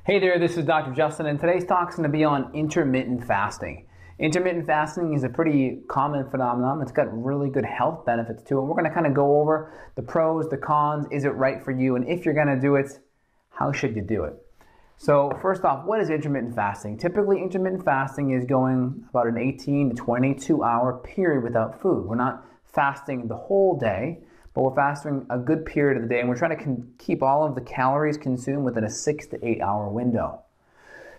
Hey there, this is Dr. Justin, and today's talk is going to be on intermittent fasting. Intermittent fasting is a pretty common phenomenon. It's got really good health benefits to it. We're going to kind of go over the pros, the cons, is it right for you, and if you're going to do it, how should you do it? So first off, what is intermittent fasting? Typically, intermittent fasting is going about an 18 to 22 hour period without food. We're not fasting the whole day, but we're fasting a good period of the day, and we're trying to keep all of the calories consumed within a 6 to 8 hour window.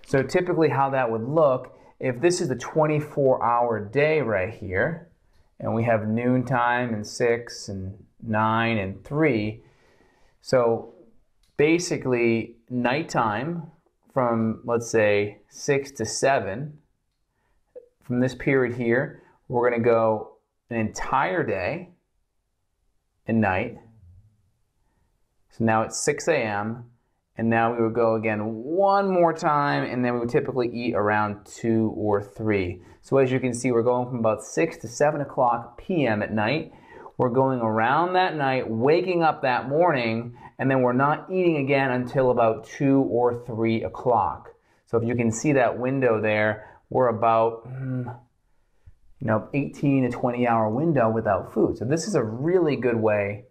So typically how that would look, if this is a 24-hour day right here, and we have noontime and 6 and 9 and 3, so basically nighttime from, let's say, 6 to 7, from this period here, we're going to go an entire day and night. So now it's 6 a.m. and now we would go again one more time, and then we would typically eat around 2 or 3. So as you can see, we're going from about 6 to 7 o'clock p.m. at night. We're going around that night, waking up that morning, and then we're not eating again until about 2 or 3 o'clock. So if you can see that window there, we're about 18 to 20 hour window without food. So this is a really good way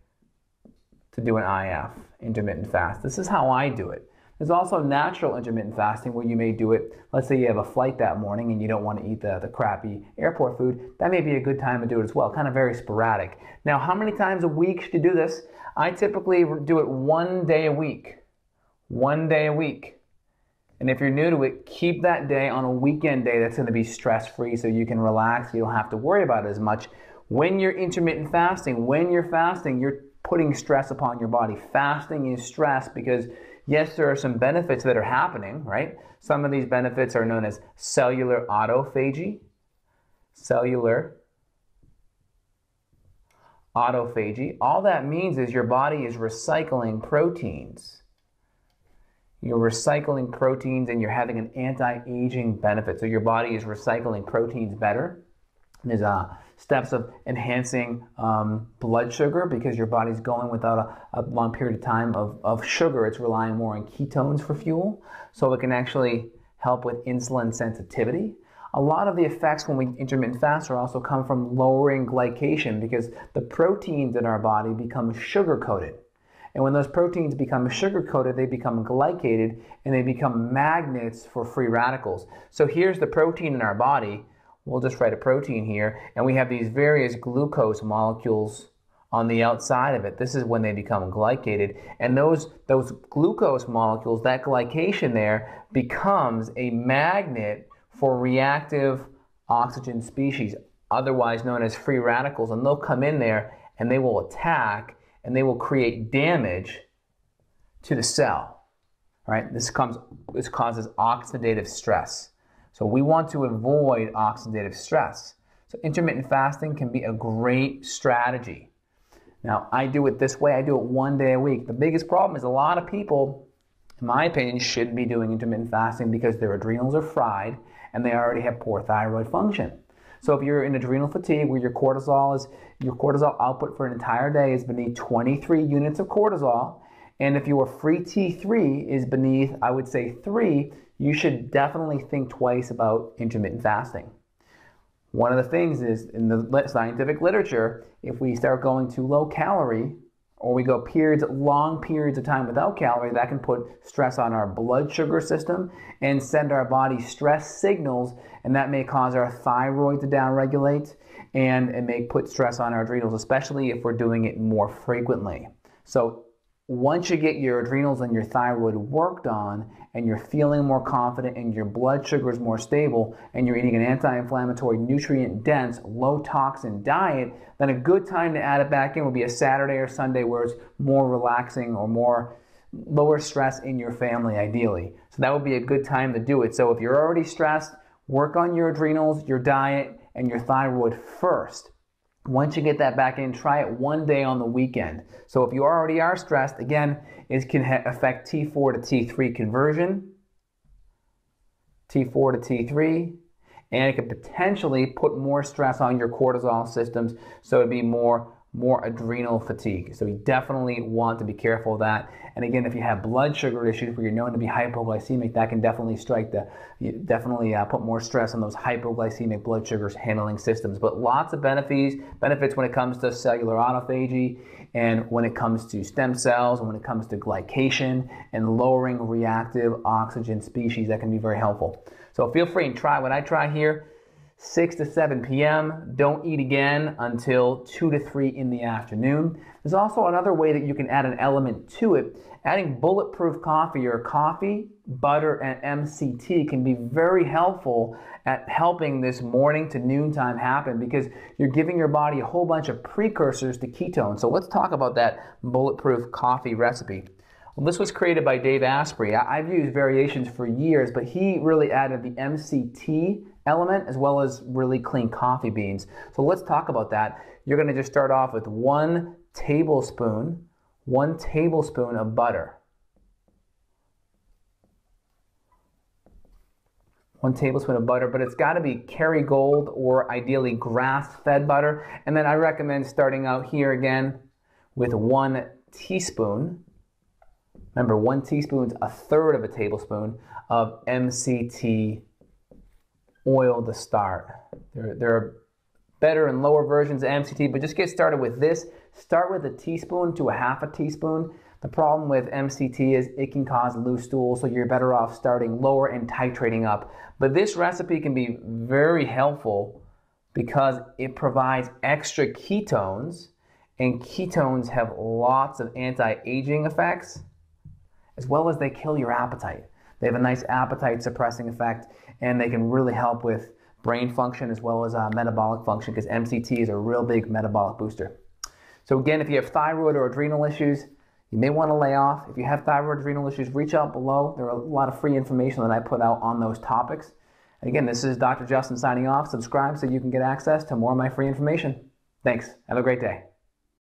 to do an IF, intermittent fast. This is how I do it. There's also natural intermittent fasting where you may do it, let's say you have a flight that morning and you don't want to eat the crappy airport food. That may be a good time to do it as well, kind of very sporadic. Now, how many times a week should you do this? I typically do it 1 day a week. 1 day a week. And if you're new to it, keep that day on a weekend day that's going to be stress-free so you can relax. You don't have to worry about it as much. When you're intermittent fasting, you're putting stress upon your body. Fasting is stress because, yes, there are some benefits that are happening, right? Some of these benefits are known as cellular autophagy. Cellular autophagy. All that means is your body is recycling proteins. You're recycling proteins and you're having an anti-aging benefit. So your body is recycling proteins better. There's steps of enhancing blood sugar because your body's going without a long period of time of sugar. It's relying more on ketones for fuel. So it can actually help with insulin sensitivity. A lot of the effects when we intermittent fast are also come from lowering glycation because the proteins in our body become sugar-coated. And when those proteins become sugar-coated, they become glycated and they become magnets for free radicals. So here's the protein in our body. We'll just write a protein here, and we have these various glucose molecules on the outside of it. This is when they become glycated. And those glucose molecules, that glycation there, becomes a magnet for reactive oxygen species, otherwise known as free radicals. And they'll come in there and they will attack and they will create damage to the cell, right? This causes oxidative stress. So we want to avoid oxidative stress. So intermittent fasting can be a great strategy. Now, I do it this way. I do it 1 day a week. The biggest problem is a lot of people, in my opinion, shouldn't be doing intermittent fasting because their adrenals are fried and they already have poor thyroid function. So if you're in adrenal fatigue where your cortisol output for an entire day is beneath 23 units of cortisol, and if your free T3 is beneath, I would say 3, you should definitely think twice about intermittent fasting. One of the things is in the scientific literature, if we start going to low calorie or we go long periods of time without calorie, that can put stress on our blood sugar system and send our body stress signals, and that may cause our thyroid to downregulate, and it may put stress on our adrenals, especially if we're doing it more frequently. So once you get your adrenals and your thyroid worked on and you're feeling more confident and your blood sugar is more stable and you're eating an anti-inflammatory, nutrient-dense, low-toxin diet, then a good time to add it back in would be a Saturday or Sunday where it's more relaxing or more lower stress in your family, ideally. So that would be a good time to do it. So if you're already stressed, work on your adrenals, your diet, and your thyroid first. Once you get that back in, try it 1 day on the weekend. So if you already are stressed, again, it can affect T4 to T3 conversion, T4 to T3, and it could potentially put more stress on your cortisol systems, so it'd be more more adrenal fatigue. So you definitely want to be careful of that. And again, if you have blood sugar issues where you're known to be hypoglycemic, that can definitely put more stress on those hypoglycemic blood sugars handling systems. But lots of benefits when it comes to cellular autophagy, and when it comes to stem cells, and when it comes to glycation and lowering reactive oxygen species, that can be very helpful. So feel free and try what I try here. 6 to 7 p.m. Don't eat again until 2 to 3 in the afternoon. There's also another way that you can add an element to it. Adding bulletproof coffee or coffee, butter, and MCT can be very helpful at helping this morning to noontime happen, because you're giving your body a whole bunch of precursors to ketones. So let's talk about that bulletproof coffee recipe. Well, this was created by Dave Asprey. I've used variations for years, but he really added the MCT element as well as really clean coffee beans. So let's talk about that. You're going to just start off with 1 tablespoon of butter. 1 tablespoon of butter, but it's got to be Kerrygold or ideally grass-fed butter. And then I recommend starting out here again with 1 teaspoon. Remember, 1 teaspoon is 1/3 of a tablespoon of MCT oil to start. There are better and lower versions of MCT, but just get started with this. Start with 1 teaspoon to 1/2 teaspoon. The problem with MCT is it can cause loose stools, so you're better off starting lower and titrating up. But this recipe can be very helpful because it provides extra ketones, and ketones have lots of anti-aging effects, as well as they kill your appetite. They have a nice appetite suppressing effect, and they can really help with brain function as well as metabolic function, because MCT is a real big metabolic booster. So again, if you have thyroid or adrenal issues, you may want to lay off. If you have thyroid adrenal issues, reach out below. There are a lot of free information that I put out on those topics. And again, this is Dr. Justin signing off. Subscribe so you can get access to more of my free information. Thanks. Have a great day.